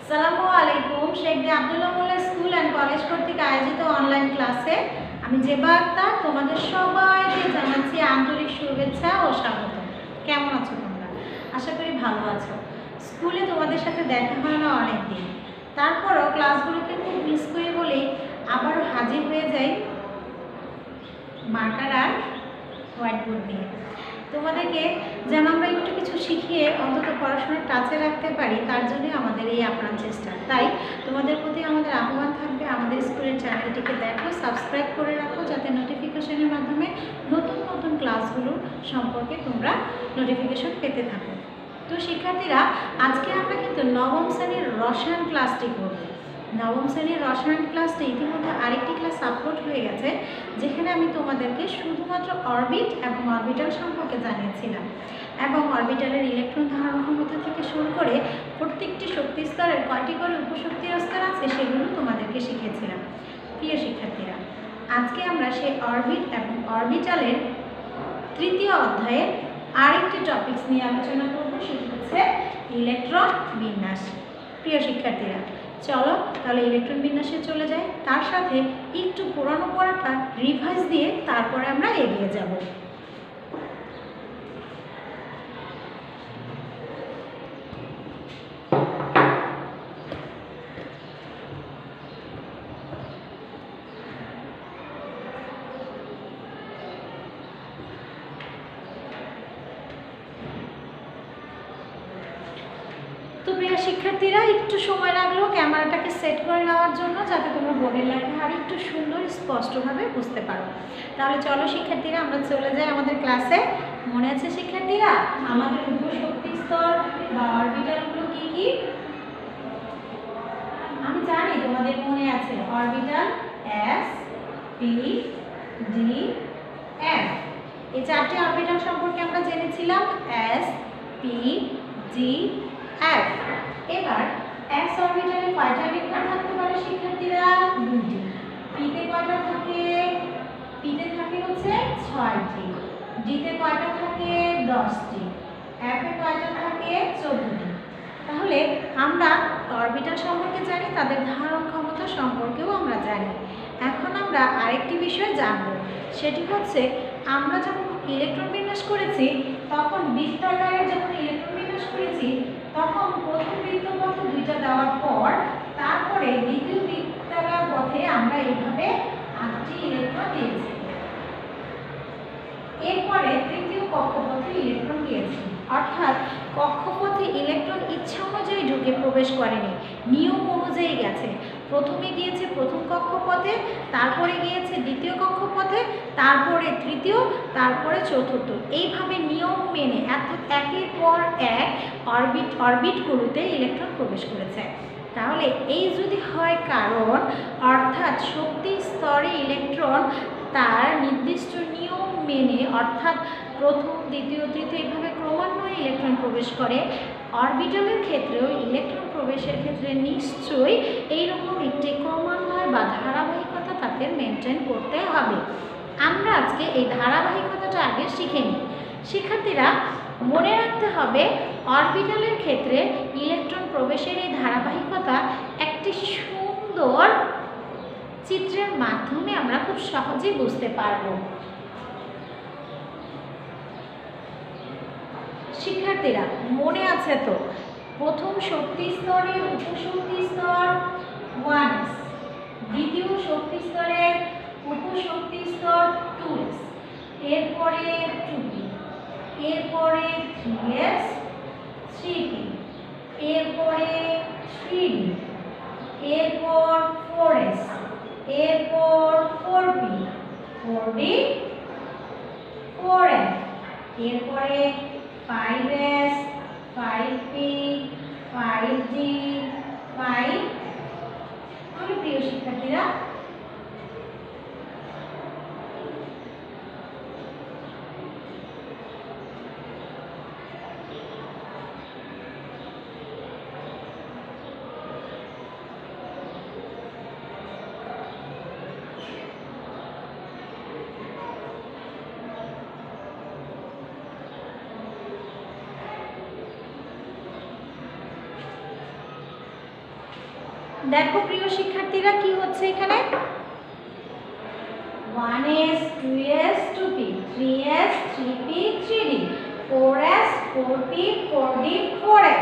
আসসালামু আলাইকুম। শেখ আব্দুল্লাহ মোল্লা school and college কর্তৃক আয়োজিত অনলাইন ক্লাসে আমি জেবা আক্তার তোমাদের সবাইকে জানাচ্ছি আন্তরিক শুভেচ্ছা ও স্বাগত। কেমন আছো তোমরা? আশা করি ভালো আছো। স্কুলে তোমাদের সাথে দেখা হয় না অনেক দিন, তারপরও ক্লাসগুলোকে খুব মিস করি বলেই আবারও হাজির হয়ে যাই মার্কার আর হোয়াইট বোর্ড নিয়ে। তোমাদেরকে যেন আমরা একটু কিছু শিখিয়ে অন্তত পড়াশোনার টাচে রাখতে পারি, তার জন্যই আমাদের এই আপ্রাণ চেষ্টা। তাই তোমাদের প্রতি আমাদের আহ্বান থাকবে, আমাদের স্কুলের চ্যানেলটিকে দেখো, সাবস্ক্রাইব করে রাখো, যাতে নোটিফিকেশনের মাধ্যমে নতুন নতুন ক্লাসগুলো সম্পর্কে তোমরা নোটিফিকেশন পেতে থাকো। তো শিক্ষার্থীরা, আজকে আমরা কিন্তু নবম শ্রেণীর রসায়ন ক্লাসটি করব। নবম শ্রেণীর রসায়ন ক্লাসটি ইতিমধ্যে আরেকটি ক্লাস আপলোড হয়ে গেছে, যেখানে আমি তোমাদেরকে শুধুমাত্র অরবিট এবং অরবিটাল সম্পর্কে জানিয়েছিলাম এবং অরবিটালের ইলেকট্রন ধারণ ক্ষমতা থেকে শুরু করে প্রত্যেকটি শক্তি স্তরের কয়টি করে উপশক্তি স্তর আছে সেগুলো তোমাদেরকে শিখিয়েছিলাম। প্রিয় শিক্ষার্থীরা, আজকে আমরা সেই অরবিট এবং অরবিটালের তৃতীয় অধ্যায়ের আরেকটি টপিকস নিয়ে আলোচনা করব, সেটি হচ্ছে ইলেকট্রন বিন্যাস। প্রিয় শিক্ষার্থীরা, চলো তাহলে ইলেকট্রন বিন্যাসে চলে যাই। তার সাথে একটু পুরানো পড়াটা রিভাইজ দিয়ে তারপরে আমরা এগিয়ে যাব। তো প্রিয় শিক্ষার্থীরা, একটু সময় লাগলো ক্যামেরাটাকে সেট করে নেওয়ার জন্য, যাতে তোমরা বোর্ডের লেখা আর একটু সুন্দর স্পষ্টভাবে বুঝতে পারো। তাহলে চলো শিক্ষার্থীরা, আমরা চলে যাই আমাদের ক্লাসে। মনে আছে শিক্ষার্থীরা, আমাদের উপশক্তি স্তর বা অরবিটালগুলো কি কি? আমি জানি তোমাদের মনে আছে। Orbital S, P, D, F। এই চারটি অরবিটাল সম্পর্কে আমরা জেনেছিলাম, S, P, D, F। এবার S অরবিটালে কয়টা ইলেকট্রন থাকতে পারে শিক্ষার্থীরা? দুটি। P তে কয়টা থাকে? P তে থাকে হচ্ছে 6টি। D তে কয়টা থাকে? 10টি। F এ কয়টা থাকে? 14টি। তাহলে আমরা অরবিটাল সম্পর্কে জানি, তাদের ধারণ ক্ষমতা সম্পর্কেও আমরা জানি। এখন আমরা আরেকটি বিষয় জানব, সেটি হচ্ছে আমরা যখন ইলেকট্রন বিন্যাস করেছি, তখন বৃত্তাকারে যখন ইলেকট্রন বিন্যাস করেছি, তখন প্রথম বৃত্তপথে দুইটা দেওয়ার পর তারপরে দ্বিতীয় বৃত্তাকার পথে আমরা এইভাবে 8টি ইলেকট্রন দিয়েছি। এরপরে তৃতীয় কক্ষপথে ইলেকট্রন দিয়েছি, অর্থাৎ কক্ষপথে ইলেকট্রন ইচ্ছা অনুযায়ী ঢুকে প্রবেশ করেনি, নিয়ম অনুযায়ী গেছে। প্রথমে গিয়েছে প্রথম কক্ষপথে, তারপরে গিয়েছে দ্বিতীয় কক্ষপথে, তারপরে তৃতীয়, তারপরে চতুর্থ। এইভাবে নিয়ম মেনে একের পর এক অরবিটগুলোতে ইলেকট্রন প্রবেশ করেছে। তাহলে এই যদি হয় কারণ, অর্থাৎ শক্তি স্তরে ইলেকট্রন তার নির্দিষ্ট নিয়ম মেনে, অর্থাৎ প্রথম, দ্বিতীয়, তৃতীয় এইভাবে ক্রমান্বয়ে ইলেকট্রন প্রবেশ করে। অরবিটালের ক্ষেত্রেও ইলেকট্রন প্রবেশের ক্ষেত্রে নিশ্চয়ই এইরকম একটি ক্রমান্বয় বা ধারাবাহিকতা তাদের মেনটেন করতে হবে। আমরা আজকে এই ধারাবাহিকতাটা আগে শিখে নিই। শিক্ষার্থীরা, মনে রাখতে হবে অরবিটালের ক্ষেত্রে ইলেকট্রন প্রবেশের এই ধারাবাহিকতা একটি সুন্দর চিত্রের মাধ্যমে আমরা খুব সহজে বুঝতে পারব। শিক্ষার্থীরা, মনে আছে তো, প্রথম শক্তি স্তরের উপশক্তি স্তর 1s, দ্বিতীয় শক্তি স্তরের উপশক্তি স্তর 2s, এরপরে 2p, এরপরে 3s, 3p, এরপরে 3d, এরপর 4s, এরপর 4p, 4d, 4f, এরপরে 5s, 5p, 5d, 5। তাহলে প্রিয় শিক্ষার্থীরা, দেখো প্রিয় শিক্ষার্থীরা কি হচ্ছে এখানে, 1s 2s 2p 3s 3p 3d 4s 4p 4d 4f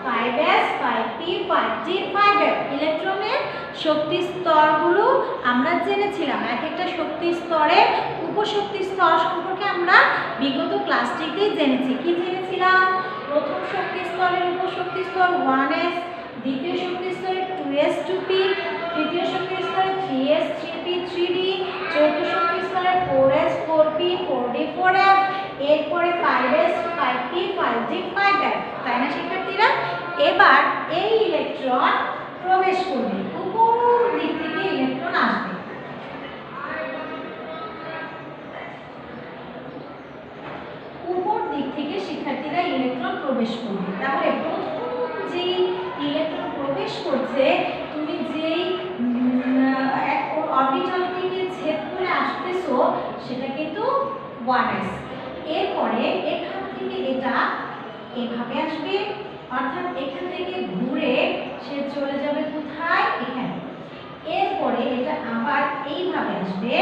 5s 5p 5d 5f। ইলেকট্রনের শক্তি স্তরগুলো আমরা জেনেছিলাম। এক একটা শক্তি স্তরের উপশক্তি স্তর সম্পর্কে আমরা বিগত ক্লাসটিতেই জেনেছি। কি জেনেছিলাম? প্রথম শক্তি স্তরের উপশক্তি স্তর 1s, দ্বিতীয় শক্তি স্তরে 2s 2p, তৃতীয় শক্তি স্তরে 3s 3p 3d, চতুর্থ শক্তি স্তরে 4s 4p 4d 4f, এরপরে 5s 5p 5d 5f। তাই না শিক্ষার্থীরা? এবার এই ইলেকট্রন প্রবেশ করবে, উপর দিক থেকে ইলেকট্রন আসবে। উপর দিক থেকে শিক্ষার্থীরা ইলেকট্রন প্রবেশ করবে। তাহলে প্রথম যে ইলেকট্রন প্রবেশ করছে, তুমি যেই অরবিটালটিকে ছেদ করে আসতেছো সেটা কিন্তু 1s। এরপরে এখান থেকে এটা এভাবে আসবে, অর্থাৎ এখান থেকে ঘুরে সে চলে যাবে কোথায়? এখানে। এরপরে এটা আবার এইভাবে আসবে,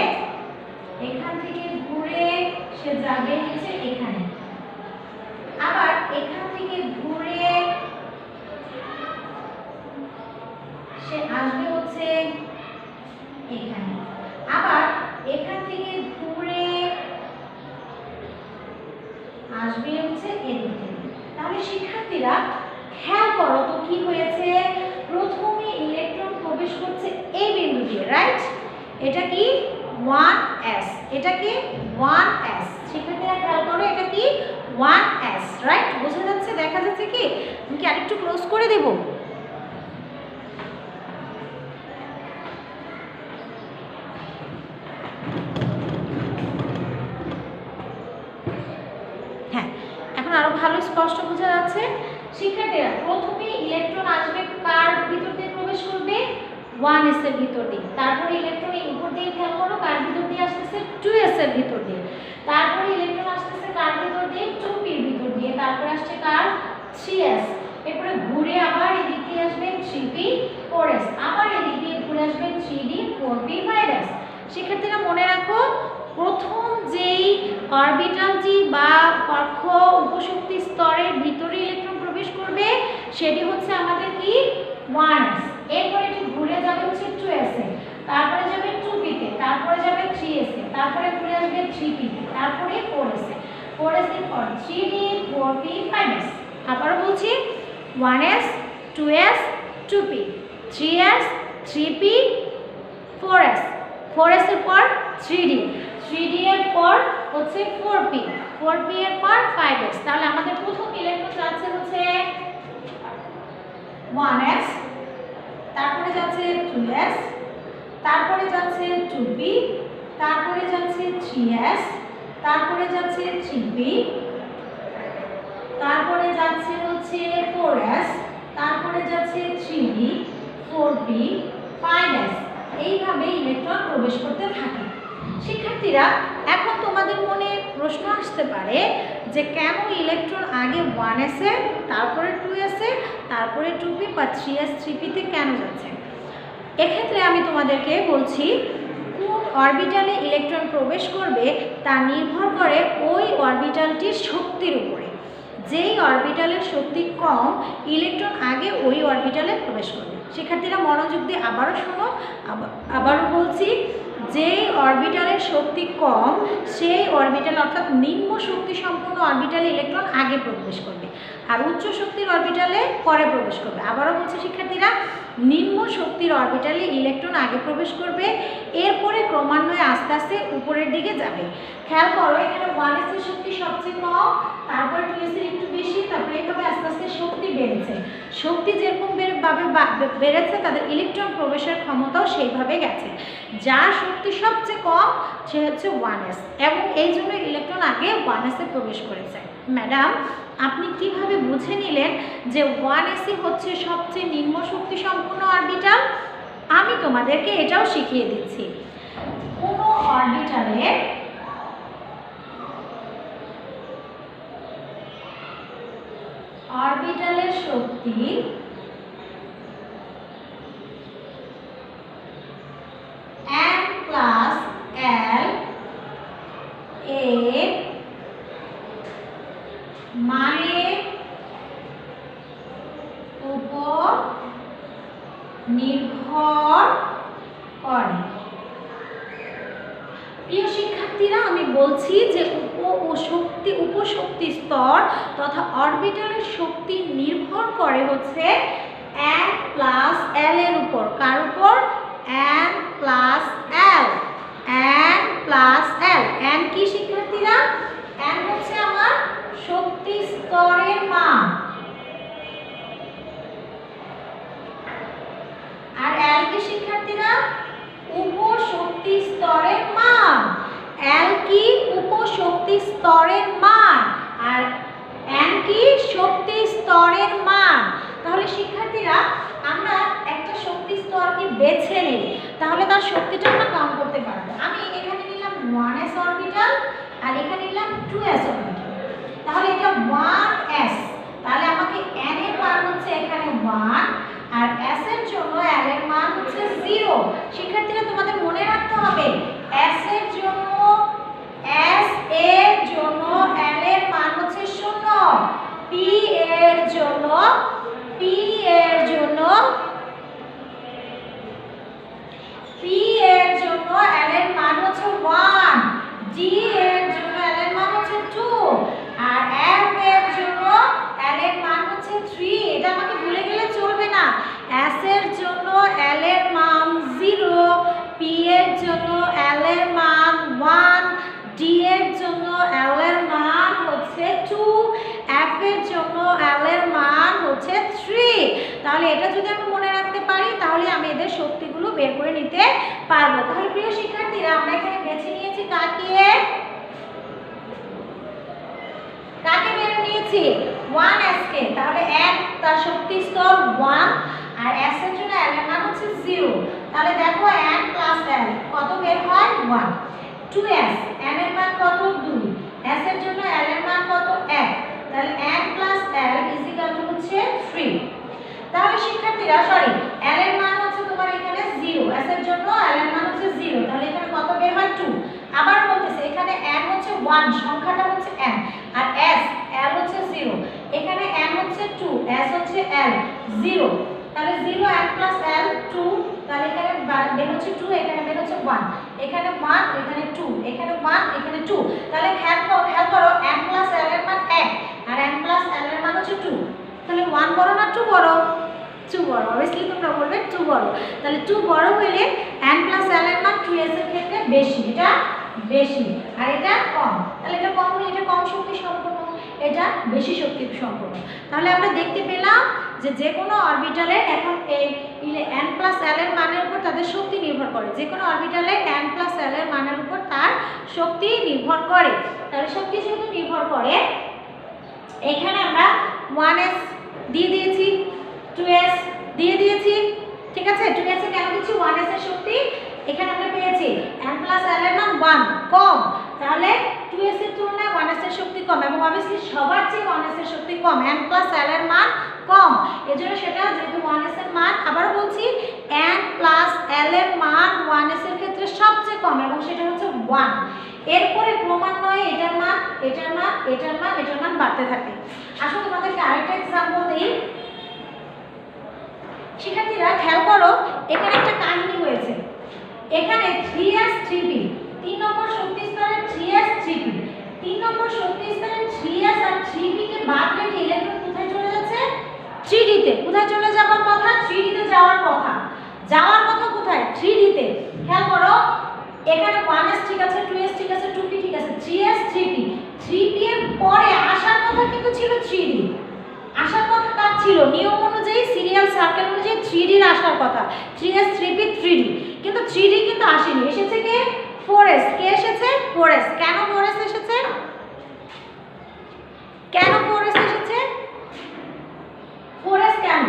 এখান থেকে ঘুরে সে যাবে হচ্ছে এখানে, আবার এখান থেকে ঘুরে সে আসবে হচ্ছে এখানে, আবার এখান থেকে ঘুরে আসবে হচ্ছে এদিকে। তাহলে শিক্ষার্থীরা খেয়াল করো তো কি হয়েছে, প্রথমে ইলেকট্রন প্রবেশ করছে এই বিন্দু দিয়ে, রাইট? এটা কি 1s, এটা কি 1s। শিক্ষার্থীরা খেয়াল করো, এটা কি 1s, রাইট? বোঝা যাচ্ছে? দেখা যাচ্ছে কি? আমি কি আরেকটু ক্লোজ করে দেব? হ্যাঁ, এখন আরো ভালো স্পষ্ট বোঝা যাচ্ছে। শিক্ষার্থীরা প্রথমে ইলেকট্রন আসবে কার ভিতর দিয়ে প্রবেশ করবে? 1s এর ভিতর দিয়ে। তারপরে ইলেকট্রন এই উপর দিয়ে খেয়াল করো কার ভিতর দিয়ে আসতেছে? 2s এর ভিতর দিয়ে। তারপরে ইলেকট্রন আসতেছে কার ভিতর দিয়ে? 2p এর ভিতর দিয়ে। তারপরে আসছে কার? 3s। এরপরে ঘুরে আবার এদিক দিয়ে আসবে 3p 4s, আবার এদিক দিয়ে ঘুরে আসবে 3d 4p 5s। শিক্ষার্থীরা মনে রাখো, প্রথম যেই অরবিটালটি বা কক্ষ উপশক্তি স্তরের ভিতরে ইলেকট্রন প্রবেশ করবে সেটি হচ্ছে আমাদের কি? 1s। এরপরে এটি ঘুরে যাবে হচ্ছে 2s এ, তারপরে যাবে 2p তে, তারপরে যাবে 3s এ, তারপরে ঘুরে আসবে 3p তে, তারপরে 4s এ, 4s এর পর 3d 4p 5s। আবারও বলছি, 1s 2s 2p 3s 3p 4s, 4s এর পর 3d, 3d এর পর হচ্ছে 4p, 4p এর পর 5s। তাহলে আমাদের প্রথম ইলেকট্রন যাচ্ছে হচ্ছে 1s, তারপরে যাচ্ছে 2s, তারপরে যাচ্ছে 2p, তারপরে যাচ্ছে 3s, তারপরে যাচ্ছে 3p, তারপরে যাচ্ছে হচ্ছে 4s, তারপরে যাচ্ছে 3d 4p 5s। এইভাবে ইলেকট্রন প্রবেশ করতে থাকে। শিক্ষার্থীরা এখন তোমাদের মনে প্রশ্ন আসতে পারে যে কেন ইলেকট্রন আগে 1s এ, তারপরে 2s এ, তারপরে 2p বা 3s 3p তে কেন যাচ্ছে? এক্ষেত্রে আমি তোমাদেরকে বলছি, কোন অরবিটালে ইলেকট্রন প্রবেশ করবে তা নির্ভর করে ওই অরবিটালটির শক্তির উপরে। যেই অরবিটালের শক্তি কম, ইলেকট্রন আগে ওই অরবিটালে প্রবেশ করবে। শিক্ষার্থীরা মনোযোগ দিয়ে আবারও শোনো, আবারও বলছি, যেই অরবিটালের শক্তি কম সেই অরবিটাল অর্থাৎ নিম্ন শক্তি সম্পন্ন অরবিটালে ইলেকট্রন আগে প্রবেশ করবে, আর উচ্চ শক্তির অরবিটালে পরে প্রবেশ করবে। আবারও বলছি শিক্ষার্থীরা, নিম্ন শক্তির অরবিটালে ইলেকট্রন আগে প্রবেশ করবে, এরপরে ক্রমান্বয়ে আস্তে আস্তে উপরের দিকে যাবে। খেয়াল করো, এখানে 1s এর শক্তি সবচেয়ে কম, তারপরে 2s এর একটু বেশি, তারপরে এইভাবে আস্তে আস্তে শক্তি বেড়েছে। শক্তি যেরকম বেড়েছে, তাদের ইলেকট্রন প্রবেশের ক্ষমতাও সেইভাবে গেছে। যার শক্তি সবচেয়ে কম সে হচ্ছে 1s, এবং এই জন্য ইলেকট্রন আগে 1s এ প্রবেশ করেছে। ম্যাডাম, আপনি কিভাবে বুঝে নিলেন যে 1s হচ্ছে সবচেয়ে নিম্ন শক্তি সম্পন্ন অরবিটাল? আমি তোমাদেরকে এটাও শিখিয়ে দিচ্ছি। কোনো অরবিটালের শক্তি উপর নির্ভর করে। প্রিয় শিক্ষার্থীরা, আমি বলছি যে উপশক্তি স্তর তথা অরবিটালের শক্তি নির্ভর করে হচ্ছে n প্লাস l এর উপর। কার উপর? n plus l। n plus l। n কি শিক্ষার্থীরা? n হচ্ছে আমার শক্তি স্তরের মান, আর l কি শিক্ষার্থীরা? উপশক্তি স্তরের মান। l কি? উপশক্তি স্তরের মান, আর n কি? শক্তি স্তরের মান। তাহলে শিক্ষার্থীরা, আমরা একটা শক্তি স্তরকে বেছে নেই, তাহলে তার শক্তিটা আমরা কাউন্ট করতে পারবো। আমি এখানে নিলাম 1s অরবিটাল আর এখানে নিলাম 2s অরবিটাল, তাহলে এটা 1s। তাহলে আমাকে n এর মান হচ্ছে এখানে 1, আর s এর জন্য l এর মান হচ্ছে 0। শিক্ষার্থীরা, তোমাদের মনে রাখতে হবে s এর জন্য l এর মান হচ্ছে 0, p এর জন্য l এর মান হচ্ছে 1, d এর জন্য l এর মান হচ্ছে 2, আর f এর জন্য l এর মান হচ্ছে 3। এটা আমাকে ভুলে গেলে চলবে না। s এর জন্য l এর মান 0, p এর জন্য l এর মান 1, d এর জন্য l এর মান হচ্ছে 2, f এর জন্য l এর মান হচ্ছে 3। তাহলে এটা যদি আমি মনে রাখতে পারি তাহলে আমি এদের শক্তিগুলো বের করে নিতে পারবো। তাহলে প্রিয় শিক্ষার্থীরা, আমরা এখানে বেছে নিয়েছি কাকে বের নিয়েছি? 1s কে। তাহলে n তার শক্তি স্তর 1, আর s এর জন্য l এর মান হচ্ছে 0। তাহলে দেখো n প্লাস l কত বের হয়? 1। 2s, n এর মান কত? 2, s এর জন্য l এর মান কত? 1। তাহলে n প্লাস l হচ্ছে 3। তাহলে শিক্ষার্থীরা, l এর মান হচ্ছে তোমার এখানে 0, s এর জন্য l এর মান হচ্ছে 0, তাহলে এখানে কত বের হয়? 2। আবার বলতেছে এখানে n হচ্ছে 1, সংখ্যাটা হচ্ছে n, আর s l হচ্ছে 0, এখানে n হচ্ছে 2, s হচ্ছে l 0। তাহলে 0 n প্লাস l 2, তাহলে এখানে বের হচ্ছে 2, এখানে বের হচ্ছে 1, এখানে 1, এখানে 2, এখানে 1, এখানে 2। তাহলে খেয়াল করো n প্লাস l এর মান 1, আর n প্লাস l এর মান হচ্ছে 2। তাহলে 1 বড় না 2 বড়? 2 বড়। অবভিয়াসলি তোমরা বলবে 2 বড়। তাহলে 2 বড় হইলে n প্লাস l এর মান 2s এর ক্ষেত্রে বেশি, এটা বেশি, আর এটা কম। তাহলে এটা কম হলে এটা কম শক্তি সম্পন্ন, এটা বেশি শক্তি সম্পন্ন। তাহলে আমরা দেখতে পেলাম যে কোনো অরবিটালের এখন এই n প্লাস l এর মানের উপর তাদের শক্তি নির্ভর করে। যে কোনো অরবিটালে n প্লাস l এর মানের উপর তার শক্তি নির্ভর করে। তাহলে শক্তি যেহেতু নির্ভর করে, এখানে আমরা 1s দিয়ে দিয়েছি, 2s দিয়ে দিয়েছি, ঠিক আছে? 2s এ কেন দিচ্ছি? 1s এর শক্তি এখানে আমরা পেয়েছি n প্লাস l এর মান 1 কম, তাহলে 2s এর তুলনায় 1s এর শক্তি কম, এবং অবভিয়াসলি সবার চেয়ে 1s এর শক্তি কম, n প্লাস l এর মান কম। এজন্য সেটা যেহেতু 1s এর মান, আবার বলছি n প্লাস l এর মান 1s এর ক্ষেত্রে সবচেয়ে কম, এবং সেটা হচ্ছে 1। এরপরে ক্রমান্বয়ে এটার মান, এটার মান, এটার মান, এটার মান বাড়তে থাকে। আসলে তোমাদেরকে আরেকটা एग्जांपल দিই। শিক্ষার্থীরা খেয়াল করো, এখানে একটা কাহিনী হয়েছে। এখানে 3s 3p, 3 নম্বর শক্তি স্তরের 3s 3p, 3 নম্বর শক্তি স্তরের 3s আর 3p কে বাদ রেখে ইলেকট্রন কোথায় চলে যাচ্ছে? 3d তে। কোথায় চলে যাওয়ার কথা? 3d তে যাওয়ার কথা। যাওয়ার কথা কোথায়? 3d তে। খেয়াল করো, এখানে 1s ঠিক আছে, 2s ঠিক আছে, 2p ঠিক আছে, 3s 3p, 3p এর পরে আসার কথা কিন্তু ছিল 3d। আসার কথা কার ছিল? নিয়ম অনুযায়ী, সিরিয়াল সার্কেল অনুযায়ী 3d এর আসার কথা, 3s 3p 3d, কিন্তু 3d কিন্তু আসেনি। এসেছে কে? 4s। কে এসেছে? 4s। কেন 4s এসেছে? কেন 4s এসেছে? 4s কেন?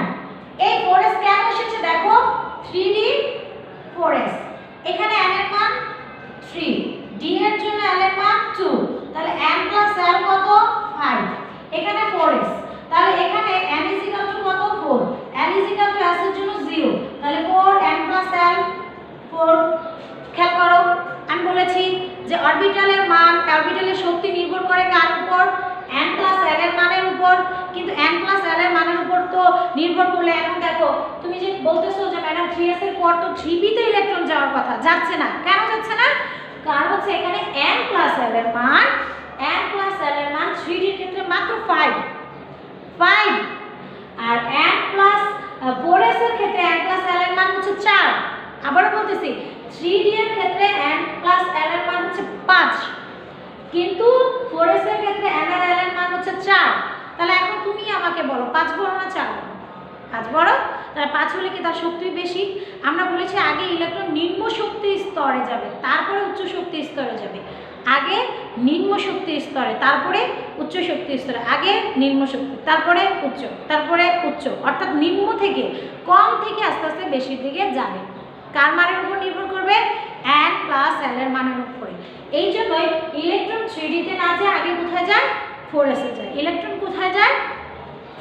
এই 4s কেন এসেছে? দেখো 3d 4s, এখানে n এর মান 3, d এর জন্য l এর মান 2, তাহলে n প্লাস l কত? 5, এখানে 4s, তাহলে এখানে n কত? 4, n s এর জন্য 0, তাহলে 4 n প্লাস l 4। খেয়াল করো, আমি বলেছি যে অরবিটালের মান, অরবিটালের শক্তি নির্ভর করে কার উপর? n প্লাস l এর মানের উপর, কিন্তু n প্লাস l এর মানের উপর তো নির্ভর করলে এখন দেখো তুমি যে বলতেছো যে ম্যাডাম 3s এর পর তো 3b তে ইলেকট্রন যাওয়ার কথা, যাচ্ছে না। কেন যাচ্ছে না? কারণ হচ্ছে এখানে n প্লাস l এর মান, n প্লাস l এর মান 3d এর ক্ষেত্রে মাত্র 5 আর n প্লাস 4s এর ক্ষেত্রে n প্লাস l এর মান হচ্ছে 4। আবারও বলতেছি 3d এর ক্ষেত্রে n প্লাস l এর মান হচ্ছে 5, কিন্তু 4s এর ক্ষেত্রে n আর l এর মান হচ্ছে 4। তাহলে এখন তুমি আমাকে বলো 5 বড় না 4 বড়? 5 বড়। তাহলে 5 হলে কি তার শক্তি বেশি? আমরা বলেছি আগে ইলেকট্রন নিম্ন শক্তি স্তরে যাবে, তারপরে উচ্চ শক্তি স্তরে যাবে। আগে নিম্ন শক্তি স্তরে, তারপরে উচ্চ শক্তি স্তরে। আগে নিম্ন শক্তি, তারপরে উচ্চ, তারপরে উচ্চ, অর্থাৎ নিম্ন থেকে কম থেকে আস্তে আস্তে বেশির দিকে যাবে। কার মানের উপর নির্ভর করবে? n প্লাস l এর মানের উপরে। এই জন্যই ইলেকট্রন 3d তে না যায়, আগে কোথায় যায়? 4s এ যায়। ইলেকট্রন কোথায় যায়?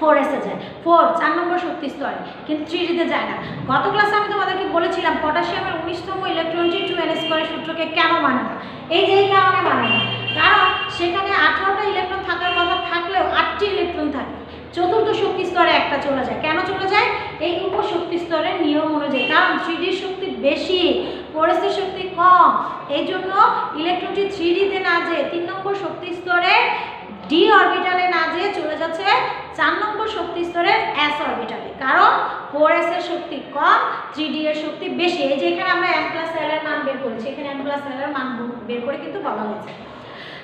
4s এ যায়। 4 নম্বর শক্তি স্তরে, কিন্তু 3d তে যায় না। গত ক্লাসে আমি তোমাদেরকে বলেছিলাম পটাশিয়ামের 19তম ইলেকট্রনটি 2n² সূত্রকে কেন মানে না। এই যে এই কারণে মানে না, কারণ সেখানে 18টা ইলেকট্রন থাকার কথা থাকলেও 8টি ইলেকট্রন থাকে। চতুর্থ শক্তি স্তরে একটা চলে যায়। কেন চলে যায়? এই উপশক্তি স্তরের নিয়ম অনুযায়ী। কারণ 3d এর শক্তি বেশি, 4s এর শক্তি কম। এই জন্য ইলেকট্রনটি 3d তে না যেয়ে 3 নম্বর শক্তি স্তরে d অরবিটালে না যেয়ে চলে যাচ্ছে 4 নম্বর শক্তি স্তরের s অরবিটালে। কারণ 4s এর শক্তি কম, 3d এর শক্তি বেশি। এই যে এখানে আমরা n প্লাস l এর মান বের করেছি, এখানে n প্লাস l এর মান বের করে কিন্তু বলা হয়েছে।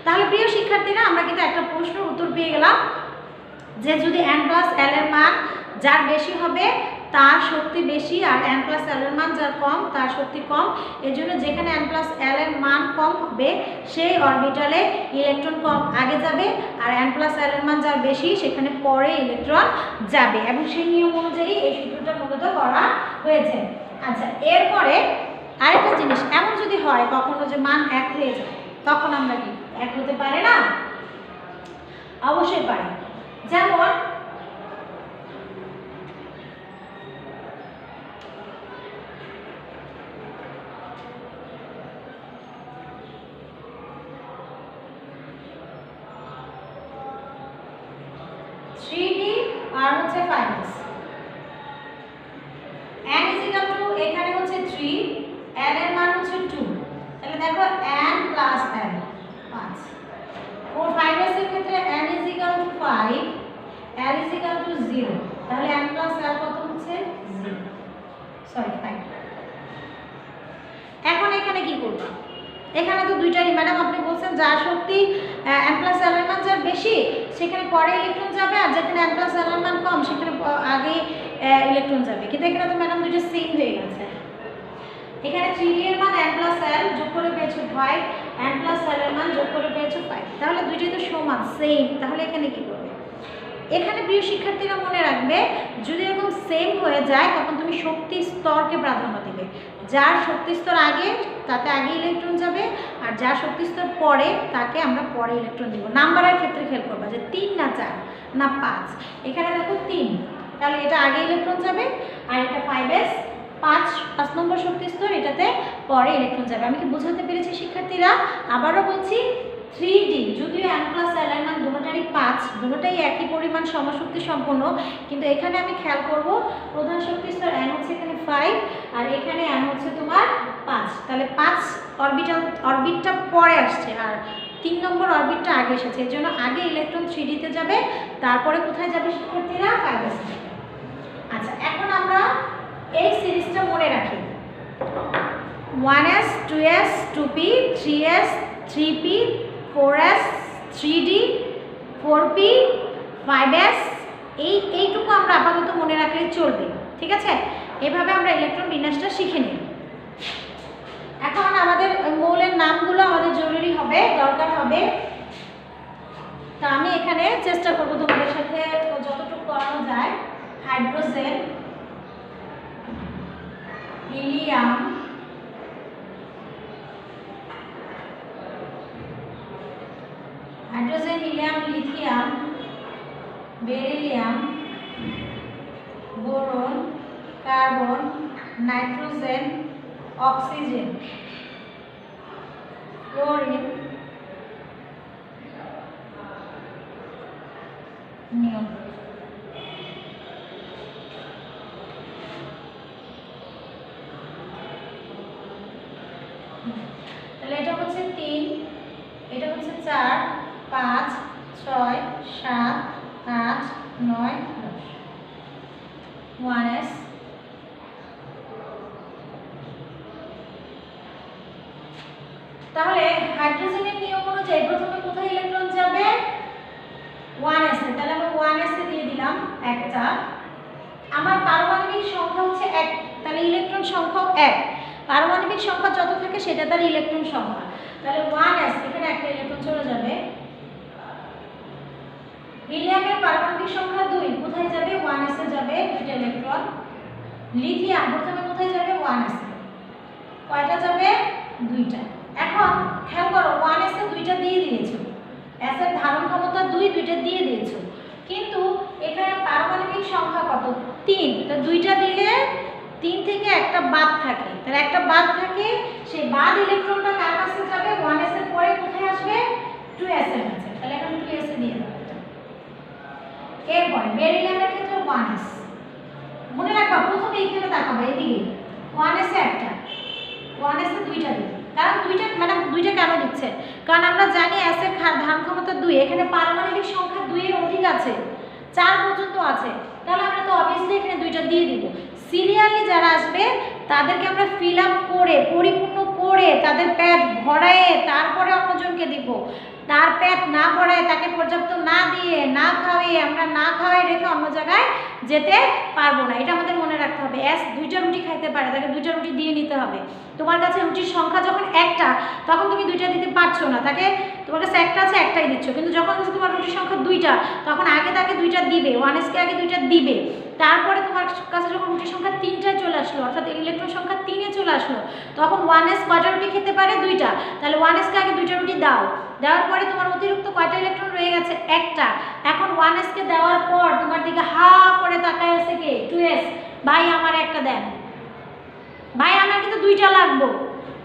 তাহলে প্রিয় শিক্ষার্থীরা, আমরা কিন্তু একটা প্রশ্নের উত্তর পেয়ে গেলাম যে যদি n প্লাস l এর মান যার বেশি হবে তার শক্তি বেশি, আর n প্লাস l এর মান যার কম তার শক্তি কম। এর জন্য যেখানে n প্লাস l এর মান কম হবে সেই অরবিটালে ইলেকট্রন কম আগে যাবে, আর n প্লাস l এর মান যার বেশি সেখানে পরে ইলেকট্রন যাবে। এবং সেই নিয়ম অনুযায়ী এই সূত্রটা মূলত করা হয়েছে। আচ্ছা, এরপরে আরেকটা জিনিস, এমন যদি হয় কখনো যে মান 1 হয়ে যায়, তখন আমরা কি 1 হতে পারে না? অবশ্যই পারে। যেমন আর হচ্ছে 5s, n = এখানে হচ্ছে 3, l এর মান হচ্ছে 2। তাহলে দেখো n প্লাস l 5, 5s এর ক্ষেত্রে n = 5, l = 0। তাহলে n প্লাস l কত হচ্ছে? 0, সরি 5। এখন এখানে কি করব? এখানে তো দুইটারই ম্যাডাম আপনি বলছেন যার শক্তি n প্লাস l এর মান যার বেশি সেখানে পরে ইলেকট্রন যাবে, আর যেখানে n প্লাস l এর মান কম সেখানে আগে ইলেকট্রন যাবে। কিন্তু এখানে তো ম্যাডাম দুইটা সেম হয়ে গেছে। এখানে 3d এর মান n প্লাস l যোগ করে পেয়েছো 5, n প্লাস l এর মান যোগ করে পেয়েছো 5। তাহলে দুইটাই তো সমান, সেম। তাহলে এখানে কি করবে? এখানে প্রিয় শিক্ষার্থীরা মনে রাখবে, যদি এরকম সেম হয়ে যায় তখন তুমি শক্তি স্তরকে প্রাধান্য দিবে। যার শক্তি স্তর আগে তাতে আগে ইলেকট্রন যাবে, আর যার শক্তি স্তর পরে তাকে আমরা পরে ইলেকট্রন দিব। নাম্বারের ক্ষেত্রে খেয়াল করবা যে 3 না 4 না 5। এখানে দেখো 3, তাহলে এটা আগে ইলেকট্রন যাবে, আর এটা 5s 5 নম্বর শক্তি স্তর, এটাতে পরে ইলেকট্রন যাবে। আমি কি বোঝাতে পেরেছি শিক্ষার্থীরা? আবারও বলছি, 3d যদিও n প্লাস l এর মান দুটোটারই 5, দুটোটাই একই পরিমাণ সমশক্তি সম্পন্ন, কিন্তু এখানে আমি খেয়াল করব প্রধান শক্তি স্তর n হচ্ছে এখানে 5, আর এখানে n হচ্ছে তোমার 5। তাহলে 5 অরবিটটা পরে আসছে, আর 3 নম্বর অরবিটটা আগে এসেছে। এর জন্য আগে ইলেকট্রন 3d তে যাবে, তারপরে কোথায় যাবে শিক্ষার্থীরা? 5s। আচ্ছা, এখন আমরা এই সিরিজটা মনে রাখি। 1s 2s 2p 3s 3p 4s 3d 4p 5s, এইটুকু আমরা আপাতত মনে রাখলে চলবে। ঠিক আছে? এভাবে আমরা ইলেকট্রন বিন্যাসটা শিখে নিই। এখন আমাদের মৌলের নামগুলো আমাদের জরুরি হবে, দরকার হবে। তা আমি এখানে চেষ্টা করব তোমাদের সাথে যতটুকু করানো যায়। Hydrogen, helium, lithium, beryllium, boron, carbon, nitrogen, oxygen, chlorine, নিয়ম। তাহলে এটা হচ্ছে 3, এটা হচ্ছে 4, 5, 6, 7, 8, 9, 10 1s। তাহলে হাইড্রোজেনের নিয়ম অনুযায়ী প্রথমে কোথায় ইলেকট্রন যাবে? 1s এ। তাহলে আমি 1s এ দিয়ে দিলাম একটা। আমার পারমাণবিক সংখ্যা হচ্ছে 1, তাহলে ইলেকট্রন সংখ্যাও 1। পারমাণবিক সংখ্যা যত থাকে সেটা তার ইলেকট্রন সংখ্যা। তাহলে 1s এখানে একটা ইলেকট্রন চলে যাবে। হিলিয়ামের পারমাণবিক সংখ্যা 2, কোথায় যাবে? 1s এ যাবে দুইটা ইলেকট্রন। লিথিয়াম প্রথমে কোথায় যাবে? 1s এ। কয়টা যাবে? দুইটা। এখন খেয়াল করো 1s এ দুইটা দিয়ে দিয়েছো, s এর ধারণ ক্ষমতা 2, দুইটা দিয়ে দিয়েছো, কিন্তু এখানে পারমাণবিক সংখ্যা কত? 3। তো দুইটা দিলে 3 থেকে একটা বাদ থাকে, তাহলে একটা বাদ থাকে, সেই বাদ ইলেকট্রনটা কার কাছে যাবে? 1s এর পরে কোথায় আসবে? 2s এর কাছে। তাহলে এখন 2s এ দিয়ে দাও। এরপরে বেরিলিয়ামের ক্ষেত্রে 1s। মনে রাখবা প্রথমে এইখানে তাকাবা, এদিকে 1s এ একটা, 1s এ দুইটা দিবে। কারণ দুইটা মানে দুইটা কেন দিচ্ছে? কারণ আমরা জানি s এর ধারণ ক্ষমতা 2, এখানে পারমাণবিক সংখ্যা 2 এর অধিক আছে, 4 পর্যন্ত আছে, তাহলে আমরা তো অবভিয়াসলি এখানে দুইটা দিয়ে দিব। সিরিয়ালি যারা আসবে তাদেরকে আমরা ফিল আপ করে পরিপূর্ণ করে তাদের প্যাড ভরায়ে তারপরে অন্যজনকে দিব। তার পেট না ভরায়, তাকে পর্যাপ্ত না দিয়ে, না খাওয়িয়ে, আমরা না খাওয়াই রেখে অন্য জায়গায় যেতে পারবো না। এটা আমাদের মনে রাখতে হবে। দুইটা রুটি খাইতে পারে, তাকে দুইটা রুটি দিয়ে নিতে হবে। তোমার কাছে রুটির সংখ্যা যখন একটা, তখন তুমি দুইটা দিতে পারছো না, তাকে তোমার কাছে একটা আছে, একটাই দিচ্ছ। কিন্তু যখন তোমার রুটির সংখ্যা 2টা, তখন আগে তাকে দুইটা দিবে, 1sকে আগে দুইটা দিবে। তারপরে তোমার কাছে যখন রুটির সংখ্যা 3টায় চলে আসলো, অর্থাৎ ইলেকট্রন সংখ্যা 3-এ চলে আসলো, তখন 1s কয়টা রুটি খেতে পারে? 2টা। তাহলে 1sকে আগে দুইটা রুটি দাও, দেওয়ার পরে তোমার অতিরিক্ত কয়টা ইলেকট্রন রয়ে গেছে? একটা। এখন 1sকে দেওয়ার পর তোমার দিকে হা করে তাকায় আছে কে? 2s। ভাই আমার একটা দেন, ভাই আমার কিন্তু 2টা লাগবে,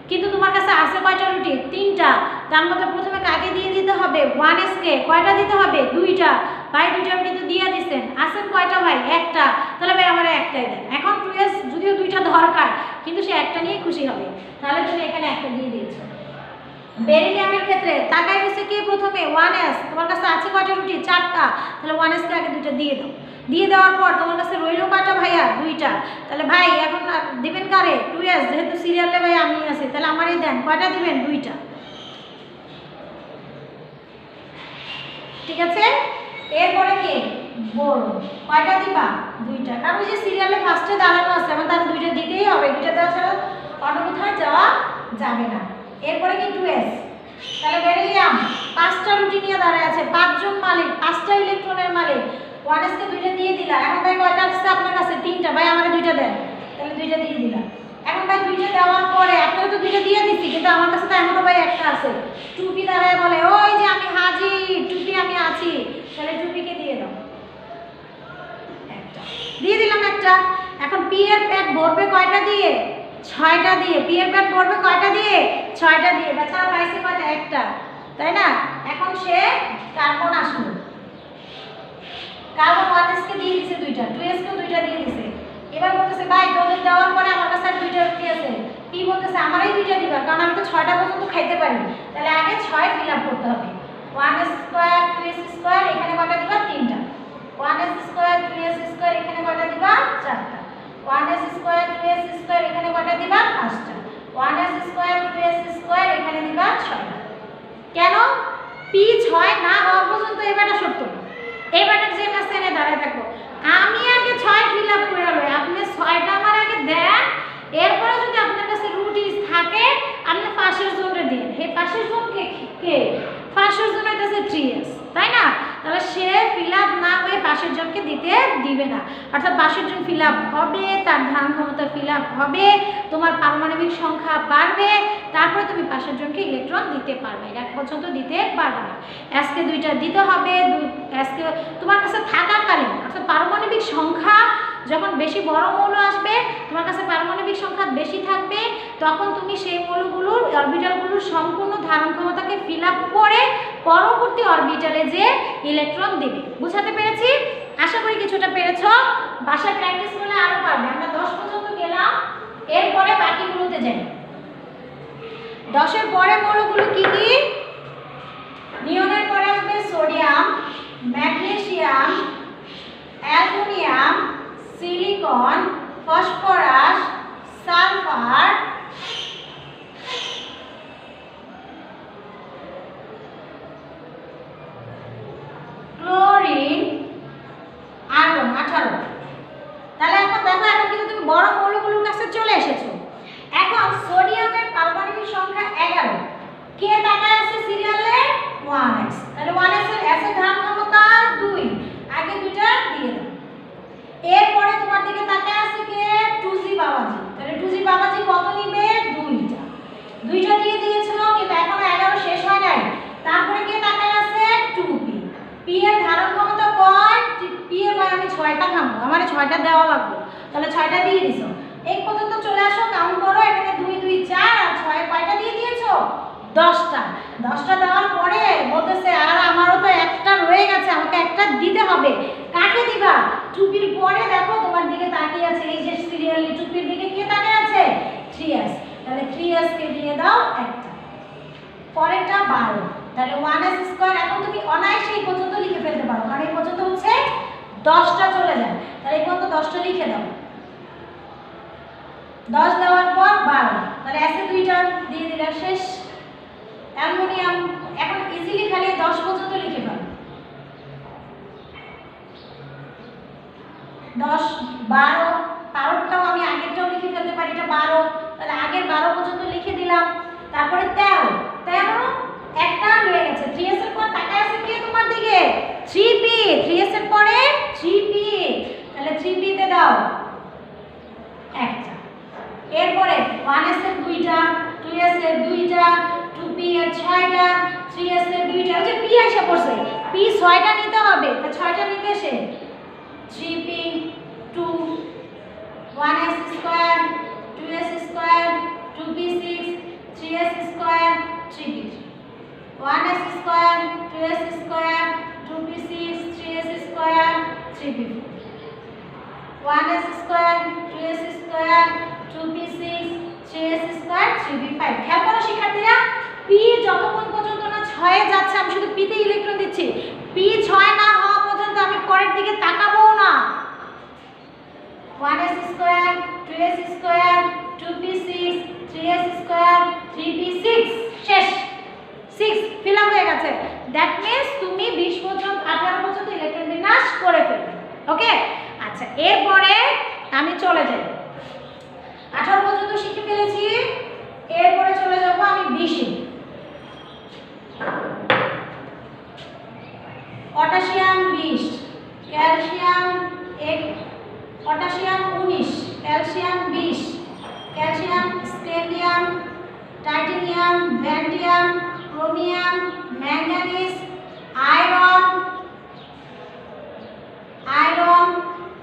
কিন্তু তোমার কাছে আছে কয়টা রুটি? 3টা। তার মধ্যে প্রথমে কাকে দিয়ে দিতে হবে? 1sকে। কয়টা দিতে হবে? 2টা। ভাই 2টা রুটি তো দিয়ে দিচ্ছেন, আছেন কয়টা ভাই? একটা। তাহলে ভাই আমার একটাই দেন। এখন 2s যদিও 2টা দরকার, কিন্তু সে একটা নিয়ে খুশি হবে, তাহলে তুমি এখানে একটা দিয়ে দিয়েছো। বেরিলিয়ামের ক্ষেত্রে তাকাই দিচ্ছে কে প্রথমে? 1s। তোমার কাছে আছে কয়টা রুটি? 4টা। তাহলে 1sকে আগে 2টা দিয়ে দাও। দিয়ে দেওয়ার পর তোমার কাছে রইল কয়টা ভাইয়া? 2টা। তাহলে ভাই এখন দিবেন কারে? 2s, যেহেতু সিরিয়ালে ভাই আমি আছি, তাহলে আমারই দেন। কয়টা দিবেন? 2টা। ঠিক আছে। এরপরে কে? বোরন। কয়টা দিবা? 2টা। কারণ ওই যে সিরিয়ালে ফার্স্টে দাঁড়ানো আছে, আমার তার 2টা দিতেই হবে, 2টা দেওয়া ছাড়া অন্য কোথাও যাওয়া যাবে না। এরপরে কি? 2s। তাহলে বেরিলিয়াম 5টা রুটি নিয়ে দাঁড়ায় আছে, 5 জন মালিক, 5টা ইলেকট্রনের মালিক। 1sকে 2টা দিয়ে দিলা। এখন ভাই কয়টা আছে আপনার কাছে? 3টা। ভাই আমারে 2টা দেন। তাহলে 2টা দিয়ে দিলা। এখন ভাই 2টা দেওয়ার পরে আপনারা তো 2টা দিয়ে দিচ্ছি, কিন্তু আমার কাছে তো এখনো ভাই একটা আছে। টুপি দাঁড়ায় বলে ওই যে আমি হাজির, টুপি আমি আছি। তাহলে টুপিকে দিয়ে দাও একটা। দিয়ে দিলাম একটা। এখন পি এর প্যাক ভরবে কয়টা দিয়ে? 6টা দিয়ে। পি এর প্যাক ভরবে কয়টা দিয়ে? 6টা দিয়ে। বেচারা পাইছে কয়টা? একটা, তাই না? এখন সে কার্বন আসলো, কার্বন 1sকে দিয়ে দিছে 2টা, 2sকেও 2টা দিয়ে দিছে। এবার বলতেছে ভাই তোদের দেওয়ার পরে আমার কাছে 2টা রুটি আছে। কি বলতেছে? আমারই 2টা দিবা, কারণ আমি তো 6টা পর্যন্ত খাইতে পারি। তাহলে আগে 6 ফিল আপ করতে হবে। 1s স্কয়ার 2s স্কয়ার, এখানে কয়টা দিবা? 3টা। 1s স্কয়ার 2s স্কয়ার, এখানে কয়টা দিবা? 4টা। 1s স্কয়ার 2s স্কয়ার, এখানে কয়টা দিবা? 5টা। 1s স্কয়ার 2s স্কয়ার, এখানে দিবা 6টা। কেন? পি 6 না হওয়া পর্যন্ত এবারটা সত্য না। এবারটা যে কাছে এনে দাঁড়ায় থাকবো, আমি আগে 6 ফিল আপ করে লই, আপনি 6টা আমার আগে দেন। এরপরে যদি আপনার কাছে রুটি থাকে, আপনি পাশের জোনে দিন। এই পাশের জোন কে? পাশের জোন হইতেছে 3s, তাই না? তাহলে সে ফিল আপ না হয়ে পাশের জনকে দিতে দিবে না, অর্থাৎ পাশের জন ফিল আপ হবে, তার ধারণ ক্ষমতা ফিল আপ হবে, তোমার পারমাণবিক সংখ্যা বাড়বে, তারপরে তুমি পাশের জনকে ইলেকট্রন দিতে পারবে। এক পর্যন্ত দিতে পারবে না। এসকে 2টা দিতে হবে। এসকে তোমার কাছে থাকাকালীন, অর্থাৎ পারমাণবিক সংখ্যা যখন বেশি বড় মৌল আসবে, তোমার তোমার কাছে পারমাণবিক সংখ্যা বেশি থাকবে, তখন তুমি সেই মৌলগুলোর অরবিটালগুলোর সম্পূর্ণ ধারণ ক্ষমতাকে ফিল আপ করে পরবর্তী অরবিটালে যে ইলেকট্রন দেবে। বুঝাতে পেরেছি? আশা করি কিছুটা পেরেছ। বাসায় প্র্যাকটিস করলে আরো পারবে। আমরা 10 পর্যন্ত গেলাম, এরপরে বাকিগুলোতে যাই। 10 এর পরে মৌলগুলো কি কি? নিয়নের পরে আসবে sodium, magnesium, aluminium, silicon, phosphorus, sulphur, chlorine, argon. 18। তাহলে এখন দেখো, এখন কিন্তু তুমি বড় মৌলগুলোর কাছে চলে এসেছো। এখন সোডিয়ামের পারমাণবিক সংখ্যা 11। কে তাকায় আছে সিরিয়ালে? 1s। তাহলে 1s এর অ্যাসিড ধারণ ক্ষমতা 2। আগে দুইটা দিয়ে দাও। এরপরে তোমার দিকে তাকায় আছে কে? 2g বাবাজি। তাহলে 2g বাবাজি কত নিবে? 2টা। দুইটা দিয়ে দিয়েছো, কিন্তু এখনো 11 শেষ হয় নাই। তারপরে কে তাকায় আছে? 2p। p এর ধারণ ক্ষমতা কয়? p এর ভাই আমি 6টা খাবো, আমারে 6টা দেওয়া লাগবে। তাহলে 6টা দিয়ে দিছো। এক পর্যন্ত চলে আসো, কাউন্ট করো। এখানে 2 2 4 আর 6 কয়টা দিয়ে দিয়েছো? 10টা। 10টা দেওয়ার পরে বলতেছে আর আমারও তো একটা রয়ে গেছে, আমাকে একটা দিতে হবে। কাকে দিবা? টুপির পরে দেখো তোমার দিকে তাকিয়ে আছে, এই যে সিরিয়ালি টুপির দিকে কে তাকিয়ে আছে? 3s। তাহলে 3s কে দিয়ে দাও একটা। পরেরটা 12। তাহলে 1s স্কয়ার। এখন তুমি অনায়াসে এই পর্যন্ত লিখে ফেলতে পারো, কারণ এই পর্যন্ত হচ্ছে 10টা চলে যায়। তাহলে এই পর্যন্ত 10টা লিখে দাও। 10 দেওয়ার পর 12। তাহলে এসে দুইটা দিয়ে দিলা, শেষ। অ্যালুমিনিয়াম এখন ইজিলি খালি 10 পর্যন্ত লিখে ফেলো। 10 12 12টাও আমি আগেরটাও লিখে ফেলতে পারি, এটা 12। তাহলে আগের 12 পর্যন্ত লিখে দিলাম। তারপরে 13 13 একটা রয়ে গেছে। 3s এর পর তাকায় আছে কে তোমার দিকে? 3p। 3s এর পরে 3p। তাহলে 3p তে দাও একটা। এরপরে 1s এর 2টা, 2s এর 2টা, 2p এর 6টা, 3s এর 2টা। ওই যে p এসে পড়ছে, p 6টা নিতে হবে। তা 6টা নিতে এসে 3p 2 1s square 2s square 2p 6 3s square 3p 1s square 2s square 2p 6 3s square 3p 1s square 2s square 2p 6 3s square 3p 5। খেয়াল করো শিক্ষার্থীরা, p যতক্ষণ পর্যন্ত না 6 এ যাচ্ছে আমি শুধু p তে ইলেকট্রন দিচ্ছি। p 6 না হওয়া পর্যন্ত আমি পরের দিকে তাকাবো না। 1s square 2s square 2p 6 3s square 3p 6 শেষ। 6 ফিল আপ হয়ে গেছে। দ্যাট মিন্স তুমি 20 পর্যন্ত 18 পর্যন্ত ইলেকট্রন বিন্যাস করে ফেলবে। ওকে, আচ্ছা এরপরে আমি চলে যাই। 18 পর্যন্ত শিখে ফেলেছি, এরপরে চলে যাব আমি 20 এ। Potassium 20, calcium 1, potassium 19, calcium 20, calcium স্টেলিয়াম, titanium, vanadium, chromium, manganese, iron,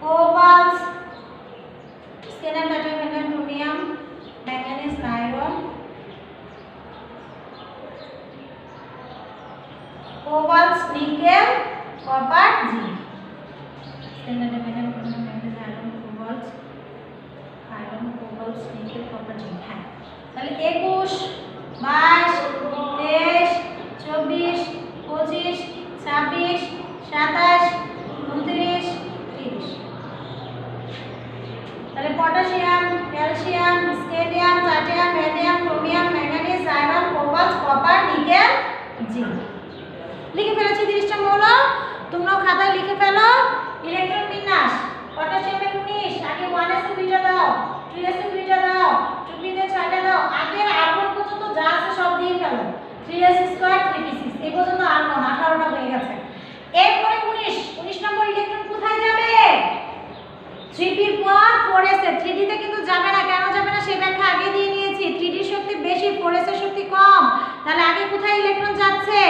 cobalt, স্টেলিয়াম, titanium, vanadium, chromium, manganese, iron, cobalt, nickel, copper, zinc. স্টেলিয়াম, titanium, chromium, manganese, iron, cobalt, nickel, copper, zinc. হ্যাঁ, তাহলে 21, 22, 23, 24, 25, 26, 27, 29, 30। তাহলে পটাশিয়াম, ক্যালসিয়াম, স্টেলিয়াম, titanium, vanadium, chromium, manganese, iron, cobalt, copper, nickel, zinc. লিখে ফেলেছি 30টা মৌল। তোমরাও খাতায় লিখে ফেলো। ইলেকট্রন বিন্যাস পটাশিয়ামের 19, আগে 1s এর 2টা দাও, 2s এর 2টা দাও, 2p তে 6টা দাও। আগে আর্গন পর্যন্ত যা আছে সব দিয়ে ফেলো। 3s স্কয়ার 3p 6 এই পর্যন্ত আর্গন 18টা হয়ে গেছে। এরপরে 19 নম্বর ইলেকট্রন কোথায় যাবে? 3p এর পর 4s এ। 3d তে কিন্তু যাবে না, কেন যাবে না সেই ব্যাখ্যা আগে দিয়ে নিয়েছি। 3d এর শক্তি বেশি, 4s এর শক্তি কম। তাহলে আগে কোথায় ইলেকট্রন যাচ্ছে?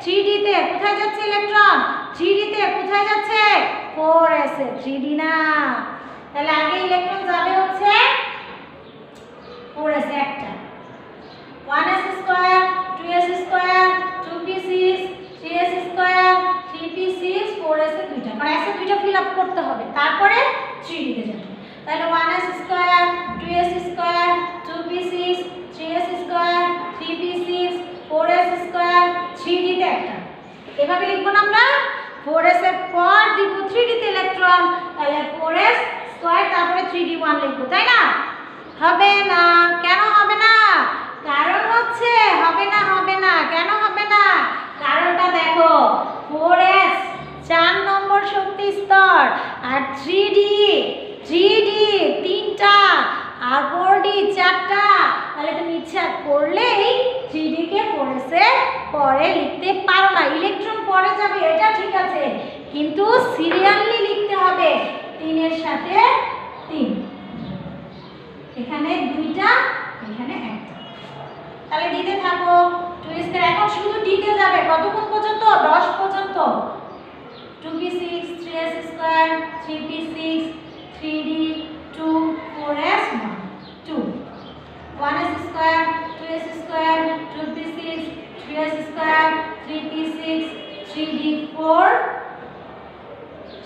3d তে। কোথায় যাচ্ছে ইলেকট্রন? 3d তে। কোথায় যাচ্ছে? 4s এ, 3d না। তাহলে আগে ইলেকট্রন যাবে হচ্ছে 1s square 2s square 2p6 3s square 3p6 4s square 3d তে একটা। এভাবে লিখব না আমরা 4s এর পর দিব 3d তে ইলেকট্রন, তাহলে 4s স্কয়ার তারপরে 3d1 লিখব, তাই না? হবে না। কেন হবে না? কারণ হচ্ছে হবে না কেন হবে না? কারণটা দেখো, 4s 4 নম্বর শক্তি স্তর আর 3d তিনটা আর 4d চারটা, তাহলে তুমি ইচ্ছা করলেই 3d কে 4s এর পরে লিখতে পারো না। ইলেকট্রন পরে যাবে এটা ঠিক আছে, কিন্তু সিরিয়ালি লিখতে হবে 3 এর সাথে 3, এখানে 2টা এখানে 1টা। তাহলে দিতে থাকো 2 স্কয়ার। এখন শুধু d তে যাবে কতক্ষণ পর্যন্ত? 10 পর্যন্ত। 2p6 3s square 3p6 3d 2 4s 1 2 1s square 2s square 2p6 3s square 3p6 3d 4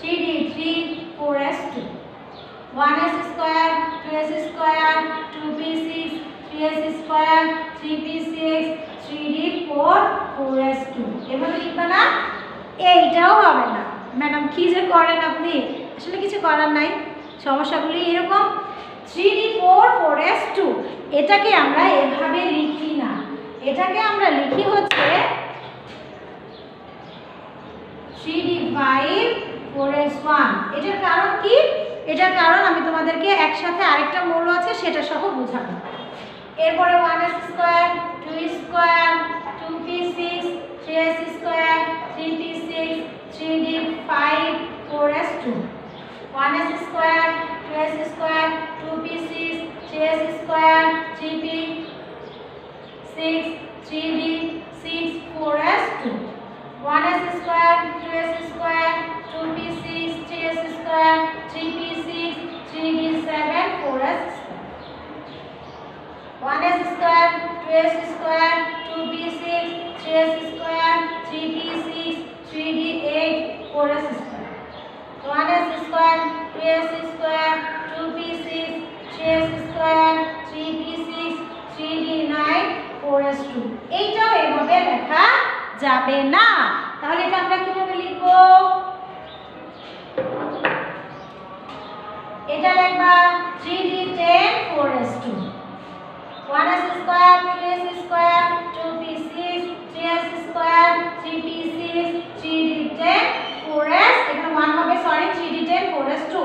3d 3 4s 2 1s square 2s square 2p6 3s square 3p6 3d 4 4s 2। এভাবে লিখবা না? এইটাও হবে না। ম্যাডাম কি যে করেন আপনি, আসলে কিছু করার নাই, সমস্যাগুলি এরকম। 3d 4 4s 2 এটাকে আমরা এভাবে লিখি না, এটাকে আমরা লিখি হচ্ছে 3d 5 4s 1। এটার কারণ কি? এটার কারণ আমি তোমাদেরকে একসাথে আরেকটা মৌল আছে সেটা সহ বোঝাবো। এরপরে 1s square 2 square 2p6 3s square 3p6 3d 5 4s 2 1s square 2s square 2p6 3s square 3p6 3d 6 4s 2 1s square 2s square 2p6 3s square 3p6 3d 7 4s 1s square 2s square 2p6 3s square 3p6 3d 8 4s square 1s square 2s square 2p6 3s square 3p6 3d 9 4s 2। এইটাও এভাবে লেখা যাবে না। তাহলে এটা আমরা কিভাবে লিখব? এটা লিখবা 3d 10 4s 2 1s square 2s square 2p6 3s square 3p6 3d 10 4s, এখানে 1 হবে, সরি 3d 10 4s 2।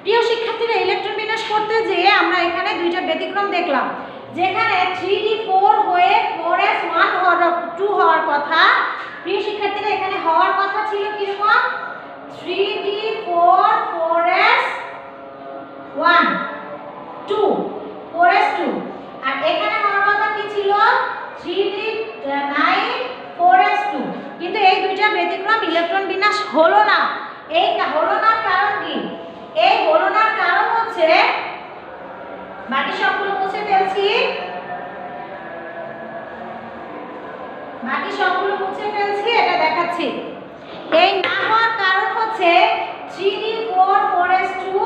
প্রিয় শিক্ষার্থীরা, ইলেকট্রন বিন্যাস করতে যেয়ে আমরা এখানে দুইটা ব্যতিক্রম দেখলাম। যেখানে 3d 4 হয়ে 4s 1 হওয়ার 2 হওয়ার কথা, প্রিয় শিক্ষার্থীরা এখানে হওয়ার কথা ছিল কিরকম? 3d 4 4s 1 2 4s 2, আর এখানে হওয়ার কথা কি ছিল? 3d 9 4s 2। কিন্তু এই দুইটা ব্যতিক্রম, ইলেকট্রন বিন্যাস হলো না। এই হলো না কারণ কি? এই হলো না কারণ হচ্ছে বাকি সবগুলো মুছে ফেলছি, এটা দেখাচ্ছি। এই না হওয়ার কারণ হচ্ছে 3d 4 4s 2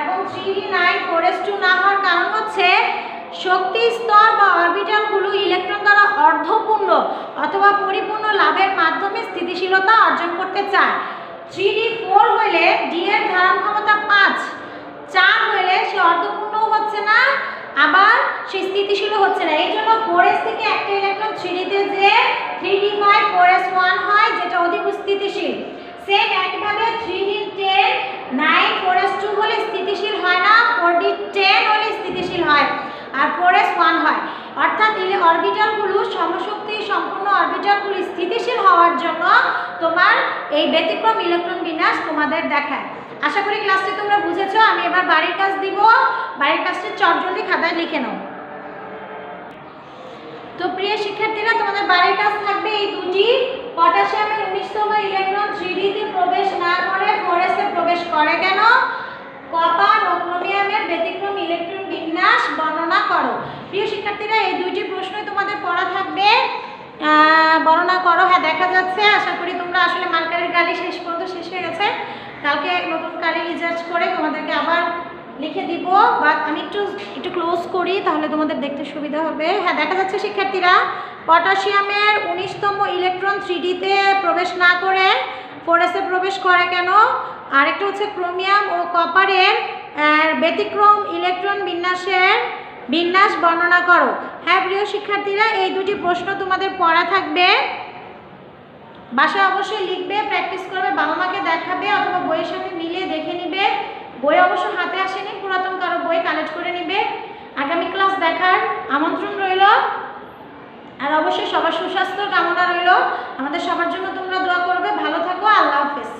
এবং 3d 9 4s 2 না হওয়ার কারণ হচ্ছে শক্তি স্তর বা অরবিটালগুলো ইলেকট্রন দ্বারা অর্ধপূর্ণ অথবা পরিপূর্ণ লাভের মাধ্যমে স্থিতিশীলতা অর্জন করতে চায়। 3d 4 হলে d এর ধারণ ক্ষমতা 5, 4 হলে সে অর্ধপূর্ণও হচ্ছে না, আবার সে স্থিতিশীলও হচ্ছে না। এই জন্য 4s থেকে একটা ইলেকট্রন 3d তে যে 3d 5 4s 1 হয়, যেটা অধিক স্থিতিশীল। সেম একইভাবে 3d 10 9 4s 2 হলে স্থিতিশীল হয় না, 4d 10 হলে স্থিতিশীল হয় আর 4s 1 হয়। অর্থাৎ অরবিটালগুলো সমশক্তি সম্পূর্ণ অরবিটালগুলো স্থিতিশীল হওয়ার জন্য তোমার এই ব্যতিক্রম ইলেকট্রন বিন্যাস তোমাদের দেখায়। আশা করি ক্লাসটি তোমরা বুঝেছো। আমি এবার বাড়ির কাজ দিব, বাড়ির কাজটি চটজলদি খাতায় লিখে নাও। তো প্রিয় শিক্ষার্থীরা, তোমাদের বাড়ির কাজ থাকবে এই দুটি। পটাশিয়ামের 19তম ইলেকট্রন 3d তে প্রবেশ না করে 4s এ প্রবেশ করে কেন? কপার ও ক্রোমিয়ামের ব্যতিক্রম ইলেকট্রন বিন্যাস বর্ণনা করো। প্রিয় শিক্ষার্থীরা, এই দুইটি প্রশ্নই তোমাদের পড়া থাকবে, বর্ণনা করো। হ্যাঁ, দেখা যাচ্ছে। আশা করি তোমরা আসলে মার্কারের গাড়ি শেষ পর্যন্ত শেষ হয়ে গেছে। কালকে নতুন গাড়ি রিচার্জ করে তোমাদেরকে আবার লিখে দিব, বাট আমি একটু ক্লোজ করি তাহলে তোমাদের দেখতে সুবিধা হবে। হ্যাঁ, দেখা যাচ্ছে শিক্ষার্থীরা, পটাশিয়ামের 19তম ইলেকট্রন 3D-তে প্রবেশ না করে 4s-এ প্রবেশ করে কেন? আরেকটা হচ্ছে ক্রোমিয়াম ও কপারের ব্যতিক্রম ইলেকট্রন বিন্যাস বর্ণনা করো। হ্যাঁ প্রিয় শিক্ষার্থীরা, এই দুটি প্রশ্ন তোমাদের পড়া থাকবে, বাসায় অবশ্যই লিখবে, প্র্যাকটিস করবে, বাবা মাকে দেখাবে অথবা বইয়ের সাথে মিলিয়ে দেখে নিবে। বই অবশ্য হাতে আসেনি, পুরাতন কারো বই কালেক্ট করে নিবে। আগামী ক্লাস দেখার আমন্ত্রণ রইল, আর অবশ্যই সবার সুস্বাস্থ্য কামনা রইল। আমাদের সবার জন্য তোমরা দোয়া করবে। ভালো থাকো, আল্লাহ হাফেজ।